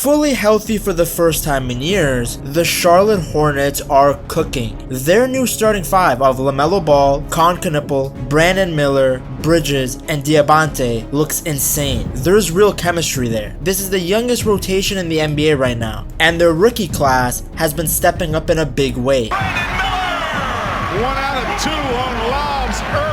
Fully healthy for the first time in years, the Charlotte Hornets are cooking. Their new starting five of LaMelo Ball, Kon Knueppel, Brandon Miller, Bridges, and Diabate looks insane. There's real chemistry there. This is the youngest rotation in the NBA right now, and their rookie class has been stepping up in a big way. Brandon Miller! 1 out of 2 on lobs early.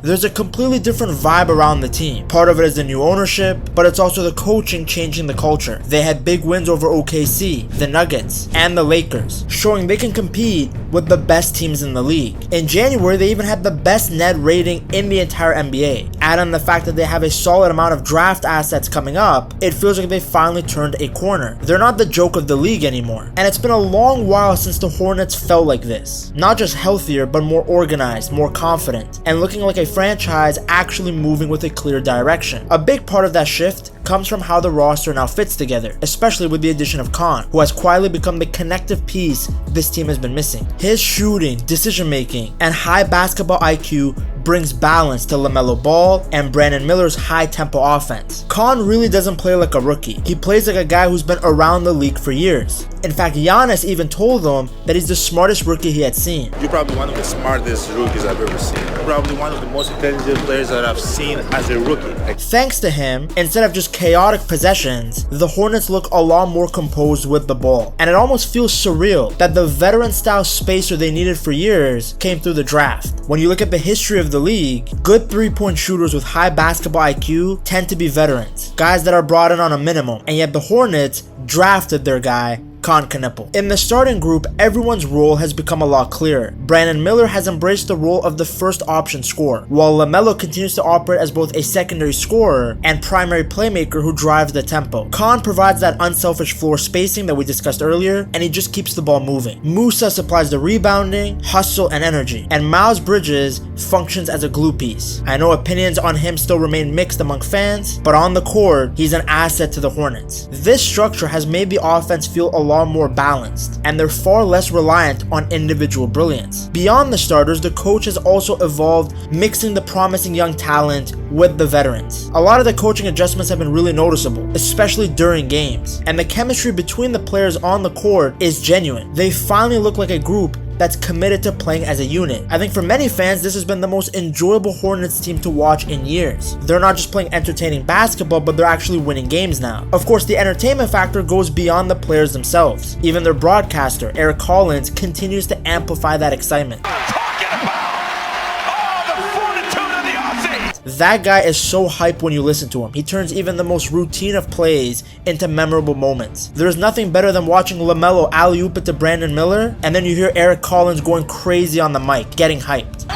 There's a completely different vibe around the team. Part of it is the new ownership, but it's also the coaching changing the culture. They had big wins over OKC, the Nuggets, and the Lakers, showing they can compete with the best teams in the league. In January, they even had the best net rating in the entire NBA. Add on the fact that they have a solid amount of draft assets coming up, it feels like they finally turned a corner. They're not the joke of the league anymore, and it's been a long while since the Hornets felt like this. Not just healthier, but more organized, more confident, and looking like a franchise actually moving with a clear direction. A big part of that shift comes from how the roster now fits together, especially with the addition of Kon, who has quietly become the connective piece this team has been missing. His shooting, decision making, and high basketball IQ brings balance to LaMelo Ball and Brandon Miller's high-tempo offense. Kon really doesn't play like a rookie. He plays like a guy who's been around the league for years. In fact, Giannis even told him that he's the smartest rookie he had seen. You're probably one of the smartest rookies I've ever seen. Probably one of the most intelligent players that I've seen as a rookie. Thanks to him, instead of just chaotic possessions, the Hornets look a lot more composed with the ball. And it almost feels surreal that the veteran-style spacer they needed for years came through the draft. When you look at the history of the league, good three-point shooters with high basketball IQ tend to be veterans, guys that are brought in on a minimum, and yet the Hornets drafted their guy, Kon Knueppel. In the starting group, everyone's role has become a lot clearer. Brandon Miller has embraced the role of the first option scorer, while LaMelo continues to operate as both a secondary scorer and primary playmaker who drives the tempo. Kon provides that unselfish floor spacing that we discussed earlier, and he just keeps the ball moving. Musa supplies the rebounding, hustle, and energy, and Miles Bridges functions as a glue piece. I know opinions on him still remain mixed among fans, but on the court, he's an asset to the Hornets. This structure has made the offense feel a lot more balanced, and they're far less reliant on individual brilliance. Beyond the starters, the coach has also evolved, mixing the promising young talent with the veterans. A lot of the coaching adjustments have been really noticeable, especially during games, and the chemistry between the players on the court is genuine. They finally look like a group that's committed to playing as a unit. I think for many fans, this has been the most enjoyable Hornets team to watch in years. They're not just playing entertaining basketball, but they're actually winning games now. Of course, the entertainment factor goes beyond the players themselves. Even their broadcaster, Eric Collins, continues to amplify that excitement. That guy is so hyped when you listen to him. He turns even the most routine of plays into memorable moments. There's nothing better than watching LaMelo alley-oop it to Brandon Miller, and then you hear Eric Collins going crazy on the mic, getting hyped.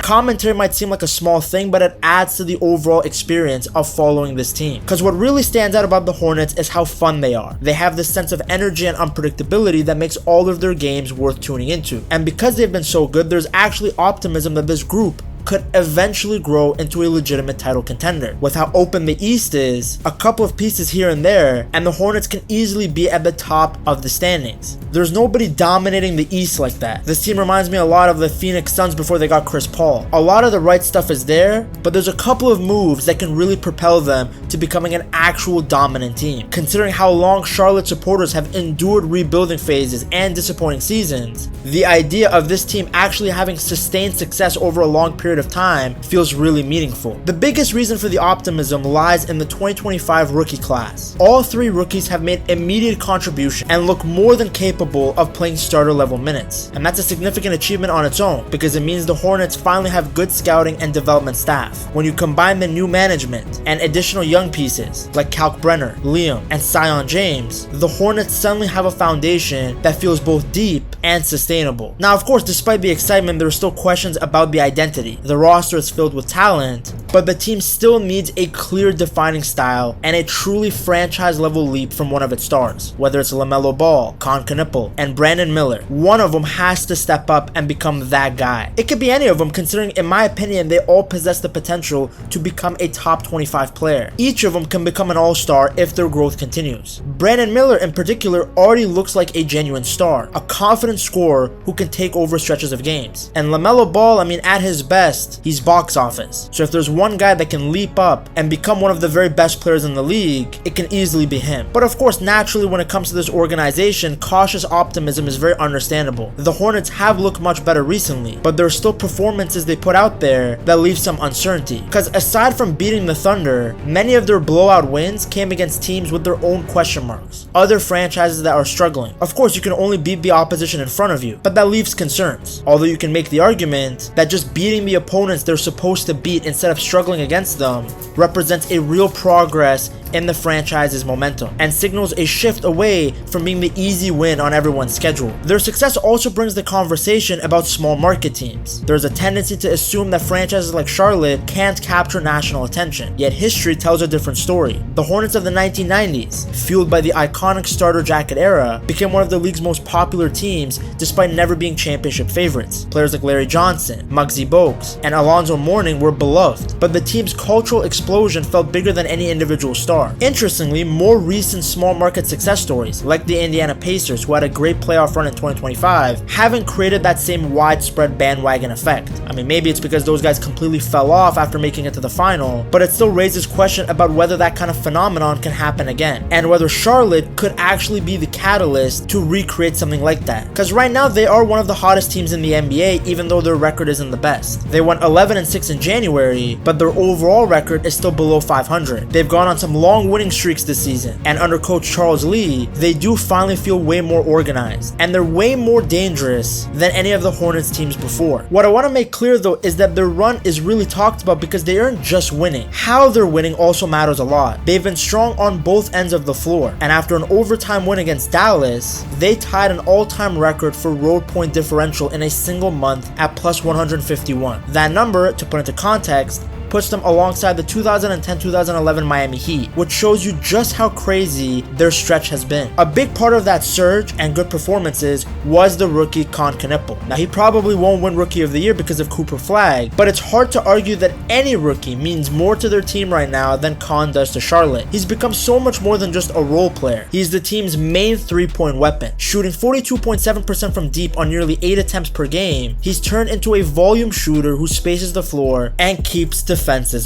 Commentary might seem like a small thing, but it adds to the overall experience of following this team. Because what really stands out about the Hornets is how fun they are. They have this sense of energy and unpredictability that makes all of their games worth tuning into. And because they've been so good, there's actually optimism that this group could eventually grow into a legitimate title contender. With how open the East is, a couple of pieces here and there, and the Hornets can easily be at the top of the standings. There's nobody dominating the East like that. This team reminds me a lot of the Phoenix Suns before they got Chris Paul. A lot of the right stuff is there, but there's a couple of moves that can really propel them to becoming an actual dominant team. Considering how long Charlotte supporters have endured rebuilding phases and disappointing seasons, the idea of this team actually having sustained success over a long period of time feels really meaningful. The biggest reason for the optimism lies in the 2025 rookie class. All three rookies have made immediate contribution and look more than capable of playing starter level minutes. And that's a significant achievement on its own, because it means the Hornets finally have good scouting and development staff. When you combine the new management and additional young pieces like Calc Brenner, Liam, and Sion James, the Hornets suddenly have a foundation that feels both deep and sustainable. Now, of course, despite the excitement, there are still questions about the identity. The roster is filled with talent, but the team still needs a clear defining style and a truly franchise-level leap from one of its stars. Whether it's LaMelo Ball, Kon Knueppel, and Brandon Miller, one of them has to step up and become that guy. It could be any of them, considering in my opinion they all possess the potential to become a top 25 player. Each of them can become an all-star if their growth continues. Brandon Miller in particular already looks like a genuine star, a confident scorer who can take over stretches of games. And LaMelo Ball, I mean, at his best, he's box office. So if there's one guy that can leap up and become one of the very best players in the league, it can easily be him. But of course, naturally, when it comes to this organization, cautious optimism is very understandable. The Hornets have looked much better recently, but there are still performances they put out there that leave some uncertainty. Because aside from beating the Thunder, many of their blowout wins came against teams with their own question marks, other franchises that are struggling. Of course, you can only beat the opposition in front of you, but that leaves concerns. Although you can make the argument that just beating the opponents they're supposed to beat instead of struggling against them represents a real progress in the franchise's momentum and signals a shift away from being the easy win on everyone's schedule. Their success also brings the conversation about small market teams. There's a tendency to assume that franchises like Charlotte can't capture national attention, yet history tells a different story. The Hornets of the 1990s, fueled by the iconic starter jacket era, became one of the league's most popular teams despite never being championship favorites. Players like Larry Johnson, Muggsy Bogues, and Alonzo Mourning were beloved, but the team's cultural explosion felt bigger than any individual star. Interestingly, more recent small market success stories, like the Indiana Pacers, who had a great playoff run in 2025, haven't created that same widespread bandwagon effect. I mean, maybe it's because those guys completely fell off after making it to the final, but it still raises question about whether that kind of phenomenon can happen again, and whether Charlotte could actually be the catalyst to recreate something like that. Because right now, they are one of the hottest teams in the NBA, even though their record isn't the best. They went 11-6 in January, but their overall record is still below 500. They've gone on some long winning streaks this season, and under coach Charles Lee, they do finally feel way more organized, and they're way more dangerous than any of the Hornets teams before. What I want to make clear though is that their run is really talked about because they aren't just winning. How they're winning also matters a lot. They've been strong on both ends of the floor, and after an overtime win against Dallas, they tied an all-time record for road point differential in a single month at plus 151. That number, to put into context, puts them alongside the 2010-2011 Miami Heat, which shows you just how crazy their stretch has been. A big part of that surge and good performances was the rookie Kon Knueppel. Now, he probably won't win Rookie of the Year because of Cooper Flag, but it's hard to argue that any rookie means more to their team right now than Kon does to Charlotte. He's become so much more than just a role player. He's the team's main three-point weapon. Shooting 42.7% from deep on nearly 8 attempts per game, he's turned into a volume shooter who spaces the floor and keeps defenses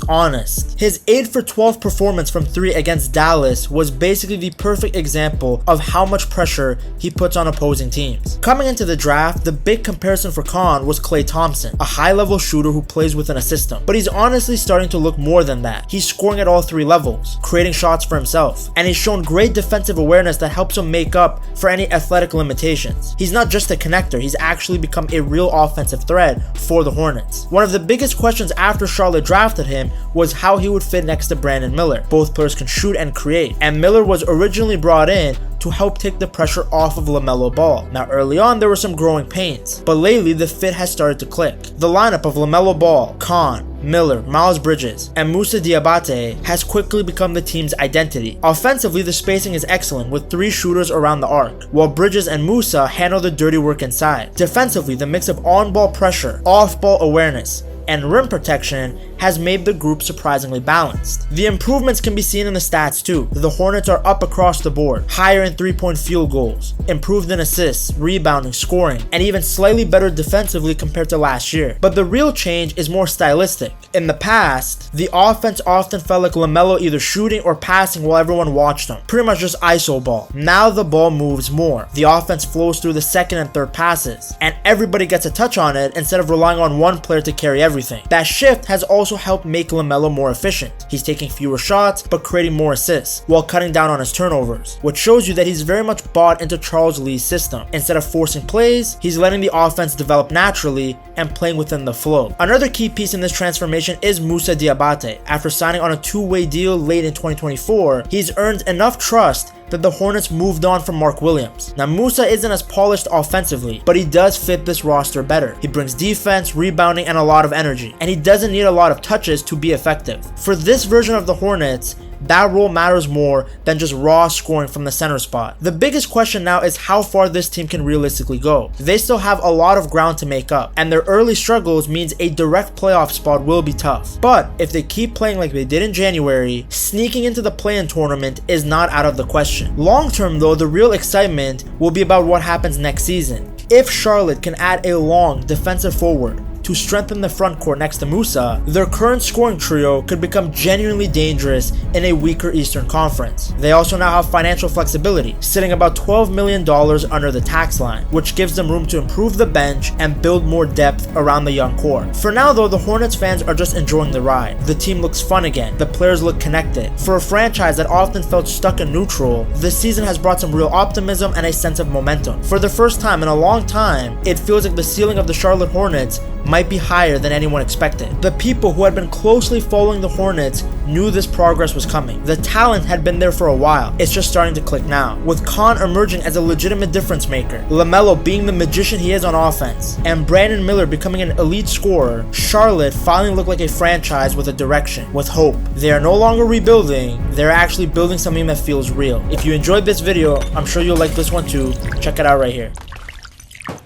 honest. His 8 for 12 performance from 3 against Dallas was basically the perfect example of how much pressure he puts on opposing teams. Coming into the draft, the big comparison for Kon was Klay Thompson, a high-level shooter who plays within a system. But he's honestly starting to look more than that. He's scoring at all 3 levels, creating shots for himself, and he's shown great defensive awareness that helps him make up for any athletic limitations. He's not just a connector, he's actually become a real offensive threat for the Hornets. One of the biggest questions after Charlotte drafted him was how he would fit next to Brandon Miller. Both players can shoot and create, and Miller was originally brought in to help take the pressure off of LaMelo Ball. Now, early on there were some growing pains, but lately the fit has started to click. The lineup of LaMelo Ball, Kon, Miller, Miles Bridges, and Moussa Diabate has quickly become the team's identity. Offensively, the spacing is excellent with 3 shooters around the arc, while Bridges and Moussa handle the dirty work inside. Defensively, the mix of on-ball pressure, off-ball awareness, and rim protection has made the group surprisingly balanced. The improvements can be seen in the stats too. The Hornets are up across the board, higher in 3-point field goals, improved in assists, rebounding, scoring, and even slightly better defensively compared to last year. But the real change is more stylistic. In the past, the offense often felt like LaMelo either shooting or passing while everyone watched him, pretty much just iso ball. Now the ball moves more. The offense flows through the second and third passes, and everybody gets a touch on it instead of relying on one player to carry everything. That shift has also helped make LaMelo more efficient. He's taking fewer shots but creating more assists while cutting down on his turnovers, which shows you that he's very much bought into Charles Lee's system. Instead of forcing plays, he's letting the offense develop naturally and playing within the flow. Another key piece in this transformation is Moussa Diabate. After signing on a 2-way deal late in 2024, he's earned enough trust that the Hornets moved on from Mark Williams. Now Musa isn't as polished offensively, but he does fit this roster better. He brings defense, rebounding, and a lot of energy, and he doesn't need a lot of touches to be effective. For this version of the Hornets, that role matters more than just raw scoring from the center spot. The biggest question now is how far this team can realistically go. They still have a lot of ground to make up, and their early struggles means a direct playoff spot will be tough. But if they keep playing like they did in January, sneaking into the play-in tournament is not out of the question. Long term though, the real excitement will be about what happens next season. If Charlotte can add a long defensive forward to strengthen the front court next to Musa, their current scoring trio could become genuinely dangerous in a weaker Eastern Conference. They also now have financial flexibility, sitting about $12 million under the tax line, which gives them room to improve the bench and build more depth around the young core. For now though, the Hornets fans are just enjoying the ride. The team looks fun again, the players look connected. For a franchise that often felt stuck in neutral, this season has brought some real optimism and a sense of momentum. For the first time in a long time, it feels like the ceiling of the Charlotte Hornets might be higher than anyone expected. The people who had been closely following the Hornets knew this progress was coming. The talent had been there for a while. It's just starting to click now. With Kon emerging as a legitimate difference maker, LaMelo being the magician he is on offense, and Brandon Miller becoming an elite scorer, Charlotte finally looked like a franchise with a direction, with hope. They are no longer rebuilding, they're actually building something that feels real. If you enjoyed this video, I'm sure you'll like this one too. Check it out right here.